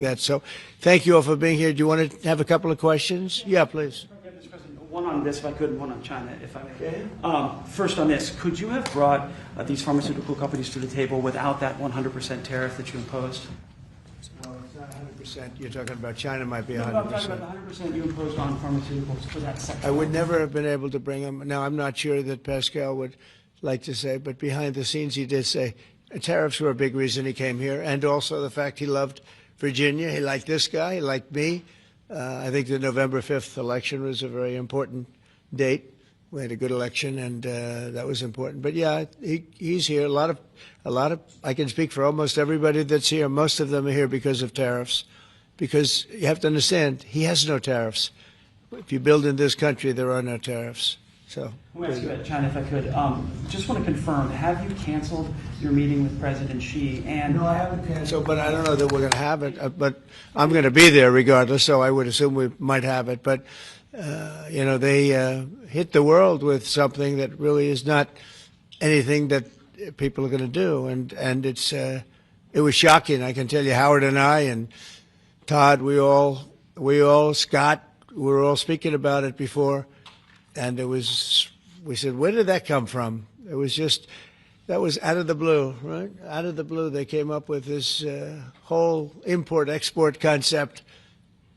that. So thank you all for being here. Do you want to have a couple of questions? Yeah, please. Mr. President, one on this, if I could, and one on China, if I may. Okay. First on this, could you have brought these pharmaceutical companies to the table without that 100% tariff that you imposed? Well, it's not 100%. You're talking about China might be 100%. No, I'm talking about the 100% you imposed on pharmaceuticals for that sector. I would never have been able to bring them. Now, I'm not sure that Pascal would like to say, but behind the scenes he did say tariffs were a big reason he came here, and also the fact he loved Virginia. He liked this guy. He liked me. I think the November 5th election was a very important date. We had a good election, and that was important. But yeah, he's here. A lot of. I can speak for almost everybody that's here. Most of them are here because of tariffs, because you have to understand he has no tariffs. If you build in this country, there are no tariffs. So. I want to ask you about China, if I could. Just want to confirm: have you canceled your meeting with President Xi? And no, I haven't canceled, but I don't know that we're going to have it. But I'm going to be there regardless, so I would assume we might have it. But you know, they hit the world with something that really is not anything that people are going to do, and it was shocking. I can tell you, Howard and I and Todd, we all Scott, we were all speaking about it before. And we said, where did that come from? It was just, that was out of the blue, right? Out of the blue, they came up with this whole import-export concept,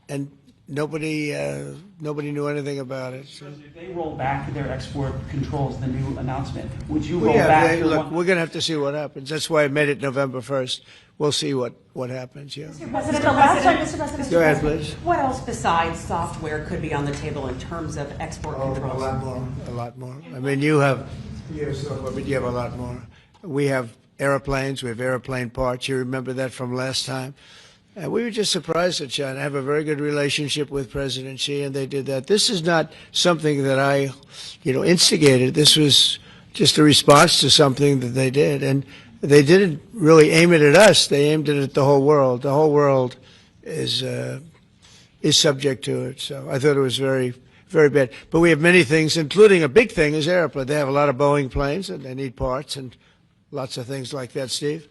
and nobody knew anything about it. So. If they roll back their export controls, the new announcement, would you roll back? Look, we're going to have to see what happens. That's why I made it November 1st. We'll see what happens, yeah. Mr. President, Go ahead, please. What else besides software could be on the table in terms of export controls? A lot more. I mean, you have software, but you have a lot more. We have airplanes. We have airplane parts. You remember that from last time. And we were just surprised at China. I have a very good relationship with President Xi, and they did that. This is not something that I, instigated. This was just a response to something that they did. And they didn't really aim it at us. They aimed it at the whole world. The whole world is subject to it. So I thought it was very, very bad. But we have many things, including a big thing is airplanes. They have a lot of Boeing planes, and they need parts and lots of things like that. Steve?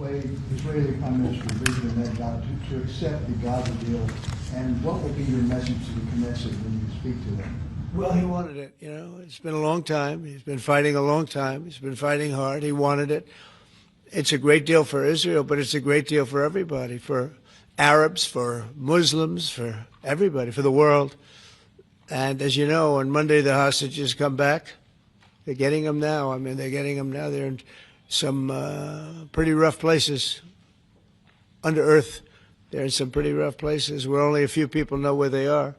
Israeli Prime Minister Benjamin Netanyahu to accept the Gaza deal, and what would be your message to the Knesset when you speak to them? Well, he wanted it. It's been a long time. He's been fighting a long time. He's been fighting hard. He wanted it. It's a great deal for Israel, but it's a great deal for everybody, for Arabs, for Muslims, for everybody, for the world. And as you know, on Monday the hostages come back. They're getting them now. I mean, they're getting them now. They're in some pretty rough places under earth. They're in some pretty rough places where only a few people know where they are in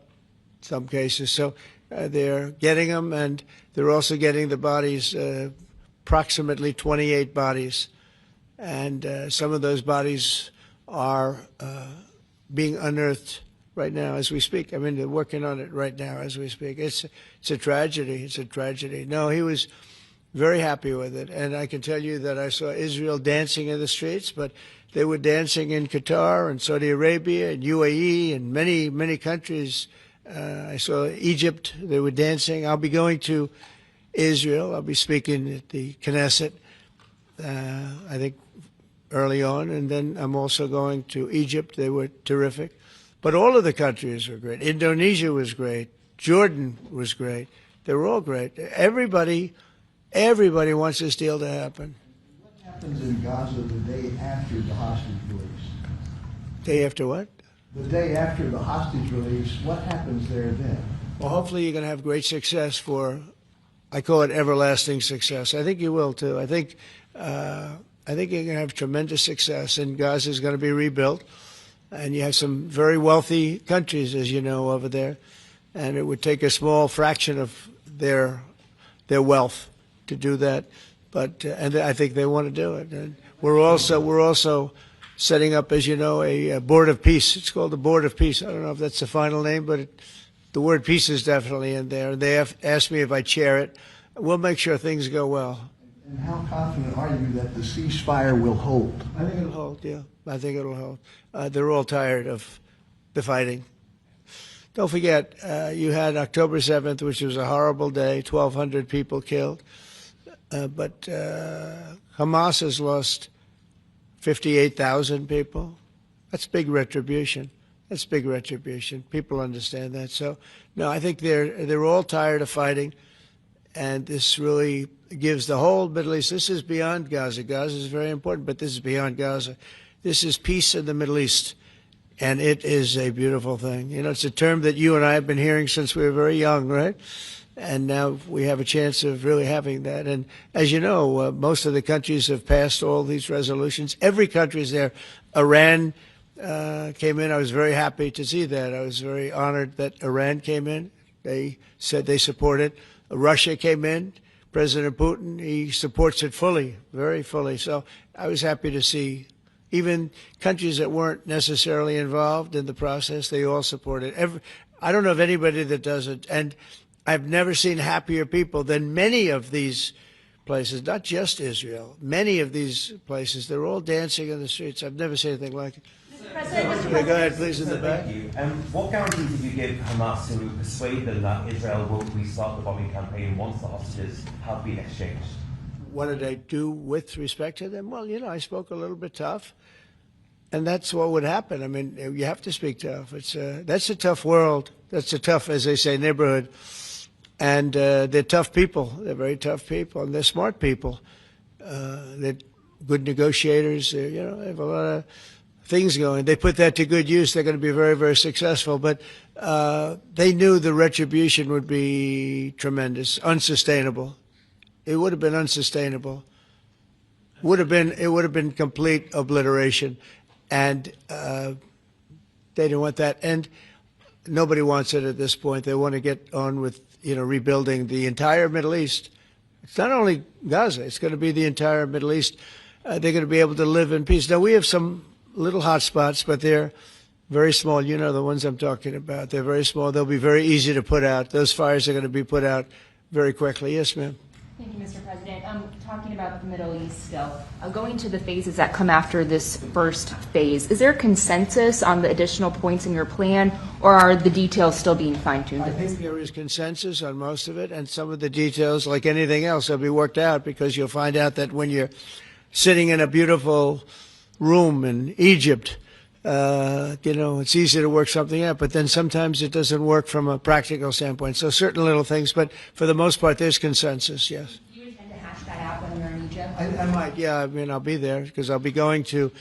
some cases. So they're getting them, and they're also getting the bodies, approximately 28 bodies. And some of those bodies are being unearthed right now as we speak. I mean, they're working on it right now as we speak. It's a tragedy. It's a tragedy. No, he was very happy with it. And I can tell you that I saw Israel dancing in the streets, but they were dancing in Qatar and Saudi Arabia and UAE and many, many countries. I saw Egypt. They were dancing. I'll be going to Israel. I'll be speaking at the Knesset, I think, early on. And then I'm also going to Egypt. They were terrific. But all of the countries were great. Indonesia was great. Jordan was great. They were all great. Everybody wants this deal to happen. What happens in Gaza the day after the hostage release? Day after what? The day after the hostage release, what happens there then? Well, hopefully you're going to have great success I call it everlasting success. I think you will, too. I think you're going to have tremendous success, and Gaza is going to be rebuilt. And you have some very wealthy countries, as you know, over there. And it would take a small fraction of their wealth to do that. But and I think they want to do it. And we're also setting up, as you know, a board of peace. It's called the Board of Peace. I don't know if that's the final name, but the word peace is definitely in there. They have asked me if I chair it. We'll make sure things go well. And how confident are you that the ceasefire will hold? I think it'll hold, yeah. I think it'll hold. They're all tired of the fighting. Don't forget, you had October 7th, which was a horrible day, 1,200 people killed. But Hamas has lost 58,000 people. That's big retribution. That's big retribution. People understand that. So, no, I think they're all tired of fighting, and this really gives the whole Middle East. This is beyond Gaza. Gaza is very important, but this is beyond Gaza. This is peace in the Middle East, and it is a beautiful thing. You know, it's a term that you and I have been hearing since we were very young, right? And now we have a chance of really having that. And as you know, most of the countries have passed all these resolutions. Every country is there. Iran came in. I was very happy to see that. I was very honored that Iran came in. They said they support it. Russia came in. President Putin, he supports it fully, very fully. So I was happy to see even countries that weren't necessarily involved in the process, they all support it. I don't know of anybody that doesn't. And I've never seen happier people than many of these places, not just Israel. Many of these places, they're all dancing in the streets. I've never seen anything like it. Okay, go ahead, please, in the back. Thank you. What guarantees did you give Hamas to persuade them that Israel will restart the bombing campaign once the hostages have been exchanged? What did I do with respect to them? Well, you know, I spoke a little bit tough, and that's what would happen. I mean, you have to speak tough. That's a tough world. That's a tough, as they say, neighborhood. And they're tough people. They're very tough people, and they're smart people. They're good negotiators. They have a lot of things going. They put that to good use. They're going to be very, very successful. But they knew the retribution would be tremendous, unsustainable. It would have been unsustainable. It would have been complete obliteration, and they didn't want that. And nobody wants it at this point. They want to get on with rebuilding the entire Middle East. It's not only Gaza. It's going to be the entire Middle East. They're going to be able to live in peace. Now, we have some little hot spots, but they're very small. You know the ones I'm talking about. They're very small. They'll be very easy to put out. Those fires are going to be put out very quickly. Yes, ma'am. Thank you, Mr. President. Talking about the Middle East still, going to the phases that come after this first phase, is there consensus on the additional points in your plan, or are the details still being fine-tuned? I think there is consensus on most of it, and some of the details, like anything else, will be worked out, because you'll find out that when you're sitting in a beautiful room in Egypt, it's easy to work something out, but then sometimes it doesn't work from a practical standpoint. So certain little things, but for the most part, there's consensus, yes. Do you intend to hash that out when you're in Egypt? I might, yeah. I mean, I'll be there because I'll be going to,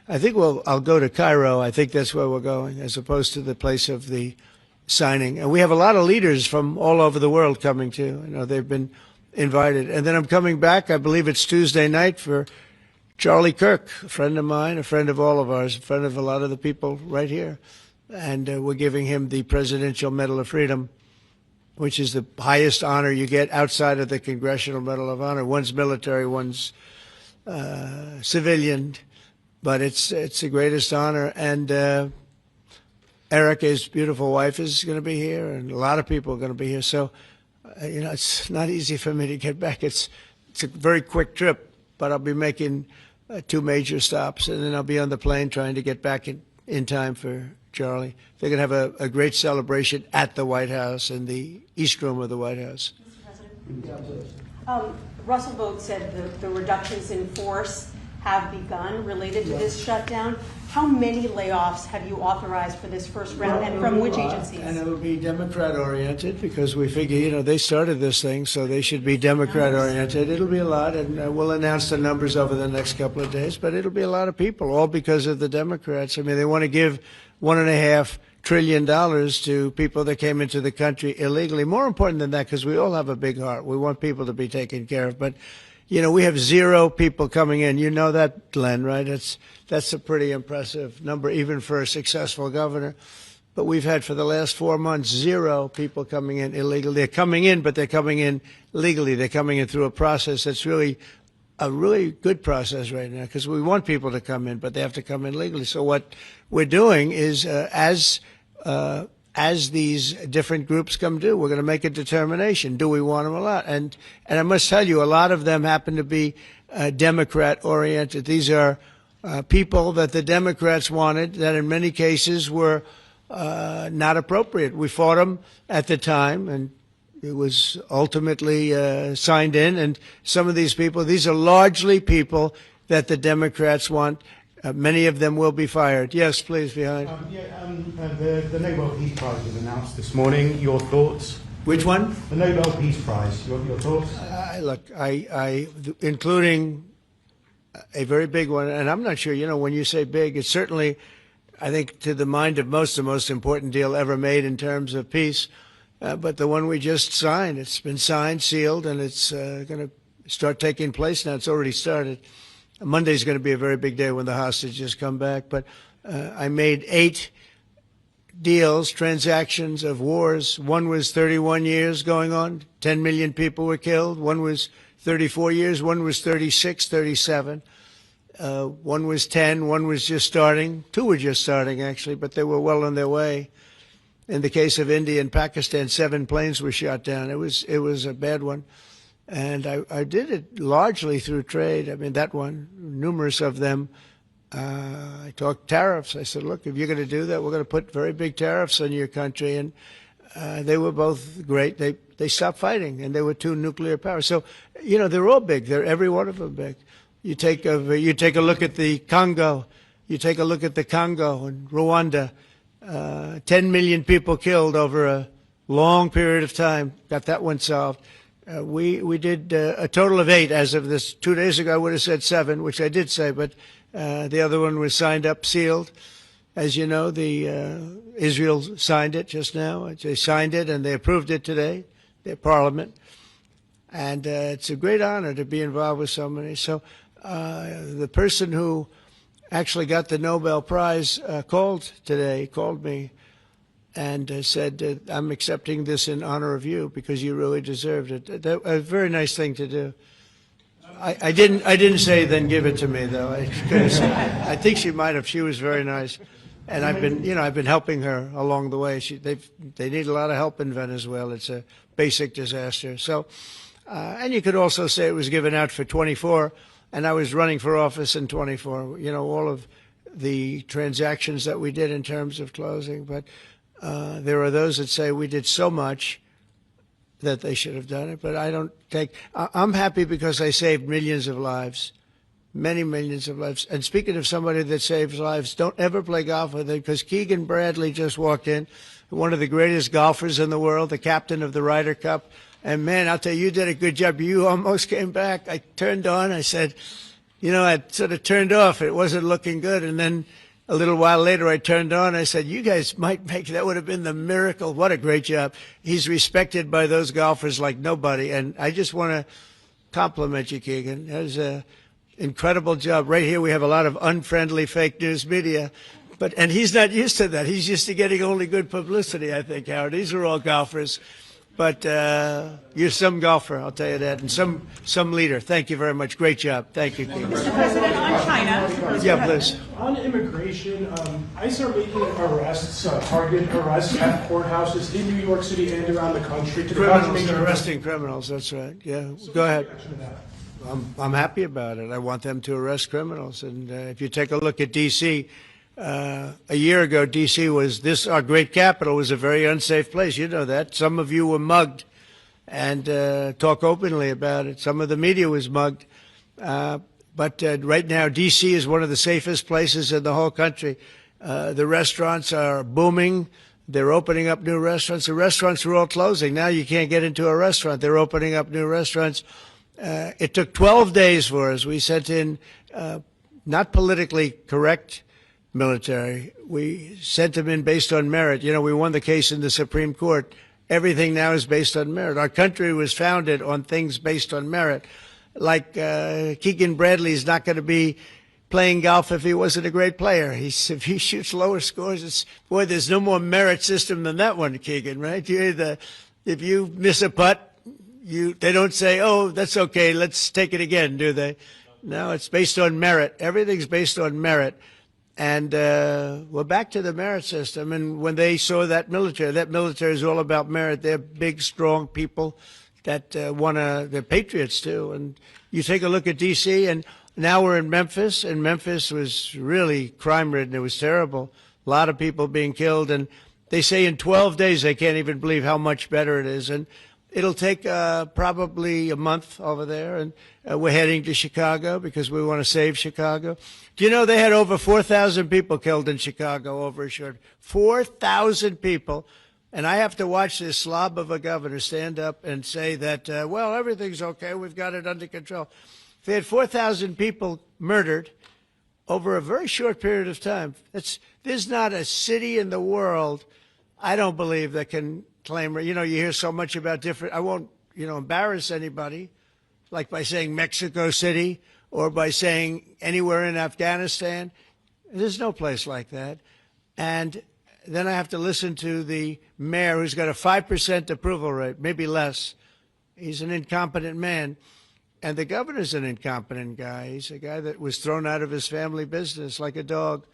I'll go to Cairo. I think that's where we're going, as opposed to the place of the signing. And we have a lot of leaders from all over the world coming too. They've been invited. And then I'm coming back, I believe it's Tuesday night, for Charlie Kirk, a friend of mine, a friend of all of ours, a friend of a lot of the people right here. And we're giving him the Presidential Medal of Freedom, which is the highest honor you get outside of the Congressional Medal of Honor. One's military, one's civilian, but it's the greatest honor. And Erica's beautiful wife is going to be here, and a lot of people are going to be here. So, it's not easy for me to get back. It's a very quick trip, but I'll be making 2 major stops, and then I'll be on the plane trying to get back in time for Charlie. They're going to have a great celebration at the White House, in the East Room of the White House. Mr. President. Russell Vogt said the reductions in force have begun related to this shutdown. How many layoffs have you authorized for this first round, and from which agencies? And it will be Democrat-oriented, because we figure, they started this thing, so they should be Democrat-oriented. It'll be a lot, and we'll announce the numbers over the next couple of days, but it'll be a lot of people, all because of the Democrats. I mean, they want to give $1.5 trillion to people that came into the country illegally. More important than that, because we all have a big heart. We want people to be taken care of, but we have 0 people coming in. You know that, Glenn, right? That's a pretty impressive number, even for a successful governor. But we've had, for the last 4 months, 0 people coming in illegally. They're coming in, but they're coming in legally. They're coming in through a process that's really a really good process right now, because we want people to come in, but they have to come in legally. So what we're doing is, as these different groups come due, we're going to make a determination. Do we want them or not? And I must tell you, a lot of them happen to be Democrat-oriented. These are people that the Democrats wanted, that in many cases were not appropriate. We fought them at the time, and it was ultimately signed in. And some of these people, these are largely people that the Democrats want Many of them will be fired. Yes, please, behind. The Nobel Peace Prize was announced this morning. Your thoughts? Which one? The Nobel Peace Prize. Your thoughts? Look, including a very big one, and I'm not sure, when you say big, it's certainly, I think, to the mind of most, the most important deal ever made in terms of peace. But the one we just signed, it's been signed, sealed, and it's going to start taking place now. It's already started. Monday's going to be a very big day when the hostages come back. But I made 8 deals, transactions of wars. One was 31 years going on. 10 million people were killed. One was 34 years. One was 36, 37. One was 10. One was just starting. 2 were just starting, actually, but they were well on their way. In the case of India and Pakistan, 7 planes were shot down. It was a bad one. And I did it largely through trade. I mean, that one, numerous of them. I talked tariffs. I said, look, if you're going to do that, we're going to put very big tariffs on your country. And they were both great. They stopped fighting, and there were 2 nuclear powers. So, they're all big. They're every one of them big. You take a look at the Congo. You take a look at the Congo and Rwanda. 10 million people killed over a long period of time. Got that one solved. We did a total of 8 as of this 2 days ago. I would have said 7, which I did say, but the other one was signed up, sealed. As you know, Israel signed it just now. They signed it and they approved it today, their parliament. And it's a great honor to be involved with so many. So the person who actually got the Nobel Prize called me and said, I'm accepting this in honor of you because you really deserved it. A very nice thing to do. I didn't say then give it to me, though. I think she might have. She was very nice. And I've been helping her along the way. They need a lot of help in Venezuela. It's a basic disaster. So, and you could also say it was given out for 24, and I was running for office in 24. All of the transactions that we did in terms of closing. But there are those that say we did so much that they should have done it. But I'm happy because I saved millions of lives. Many millions of lives. And speaking of somebody that saves lives, don't ever play golf with him because Keegan Bradley just walked in, one of the greatest golfers in the world, the captain of the Ryder Cup. And, man, I'll tell you, you did a good job. You almost came back. I turned on. I said, I sort of turned off. It wasn't looking good. And then a little while later, I turned on. I said, you guys might make that would have been the miracle. What a great job. He's respected by those golfers like nobody. And I just want to compliment you, Keegan. That was a incredible job. Right here, we have a lot of unfriendly fake news media, and he's not used to that. He's used to getting only good publicity, I think, Howard. These are all golfers, but you're some golfer, I'll tell you that, and some leader. Thank you very much. Great job. Thank you, Keegan. Mr. President, on China. Yeah, please. On immigration, ICE are making arrests, target arrests at courthouses in New York City and around the country. Criminals, arresting criminals, that's right. Yeah, go ahead. I'm happy about it. I want them to arrest criminals. And if you take a look at D.C., a year ago, D.C. was our great capital was a very unsafe place. You know that. Some of you were mugged and talk openly about it. Some of the media was mugged. But right now, D.C. is one of the safest places in the whole country. The restaurants are booming. They're opening up new restaurants. The restaurants are all closing. Now you can't get into a restaurant. They're opening up new restaurants. It took 12 days for us. We sent in not politically correct military. We sent them in based on merit. We won the case in the Supreme Court. Everything now is based on merit. Our country was founded on things based on merit. Like Keegan Bradley is not going to be playing golf if he wasn't a great player. If he shoots lower scores, there's no more merit system than that one, Keegan, right? If you miss a putt, they don't say, oh, that's okay, let's take it again, do they? No, it's based on merit. Everything's based on merit. And we're back to the merit system. And when they saw that military is all about merit. They're big, strong people that they're patriots too. And you take a look at D.C., and now we're in Memphis, and Memphis was really crime-ridden. It was terrible. A lot of people being killed. And they say in 12 days they can't even believe how much better it is. And It'll take probably a month over there, and we're heading to Chicago because we want to save Chicago. Do you know they had over 4,000 people killed in Chicago over a short 4,000 people, and I have to watch this slob of a governor stand up and say that, well, everything's okay, we've got it under control. They had 4,000 people murdered over a very short period of time. There's not a city in the world, I don't believe, that can claim, you know, you hear so much about different, I won't, you know, embarrass anybody, like by saying Mexico City or by saying anywhere in Afghanistan. There's no place like that. And then I have to listen to the mayor who's got a 5% approval rate, maybe less. He's an incompetent man. And the governor's an incompetent guy. He's a guy that was thrown out of his family business like a dog.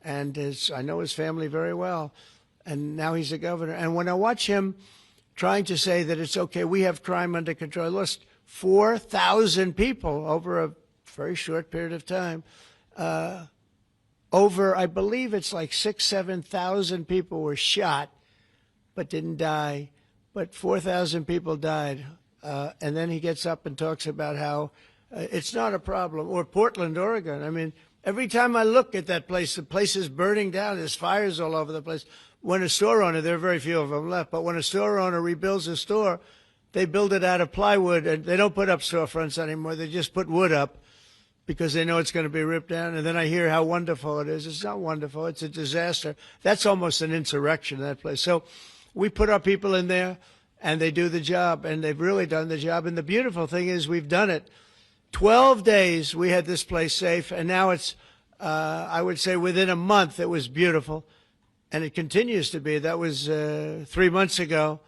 And I know his family very well. And now he's a governor. And when I watch him trying to say that it's okay, we have crime under control, I lost 4,000 people over a very short period of time. I believe it's like 6,000, 7,000 people were shot but didn't die. But 4,000 people died. And then he gets up and talks about how it's not a problem. Or Portland, Oregon. I mean, every time I look at that place, the place is burning down. There's fires all over the place. When a store owner, there are very few of them left, but when a store owner rebuilds a store, they build it out of plywood, and they don't put up storefronts anymore. They just put wood up because they know it's going to be ripped down. And then I hear how wonderful it is. It's not wonderful. It's a disaster. That's almost an insurrection, that place. So we put our people in there, and they do the job, and they've really done the job. And the beautiful thing is we've done it. 12 days we had this place safe, and now it's, I would say within a month, it was beautiful. And it continues to be. That was 3 months ago.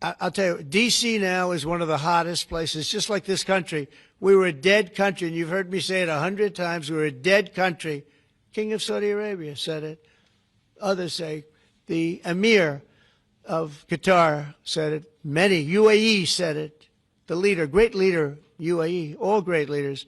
I'll tell you, D.C. now is one of the hottest places, just like this country. We were a dead country, and you've heard me say it 100 times. We were a dead country. King of Saudi Arabia said it. Others say. The Emir of Qatar said it. Many. UAE said it. The leader, great leader, UAE, all great leaders.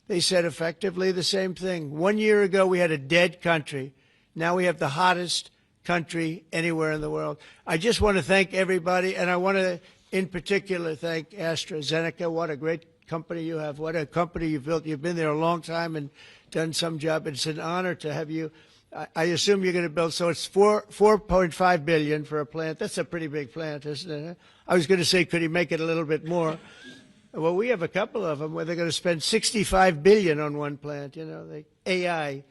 They said effectively the same thing. 1 year ago, we had a dead country. Now we have the hottest country anywhere in the world. I just want to thank everybody, and I want to, in particular, thank AstraZeneca. What a great company you have. What a company you've built. You've been there a long time and done some job. It's an honor to have you. I assume you're going to build, so it's $4.5 billion for a plant. That's a pretty big plant, isn't it? I was going to say, could he make it a little bit more? Well, we have a couple of them where they're going to spend $65 billion on one plant, you know, AI.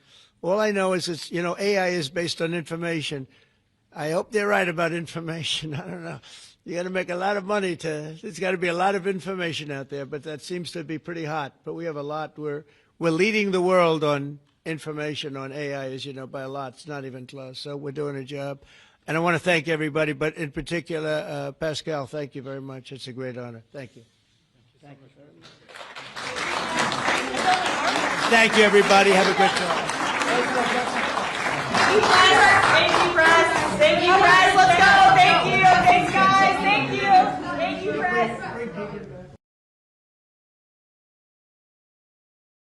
All I know is it's, you know, AI is based on information. I hope they're right about information. I don't know. You got to make a lot of money there's got to be a lot of information out there, but that seems to be pretty hot. But we have a lot. We're leading the world on information on AI, as you know, by a lot. It's not even close. So we're doing a job. And I want to thank everybody, but in particular, Pascal, thank you very much. It's a great honor. Thank you. Thank you very much. Thank you, everybody. Have a good time. Thank you, Press. Thank you, Press. Let's go. Thank you. Thanks, guys. Thank you. Thank you, Press.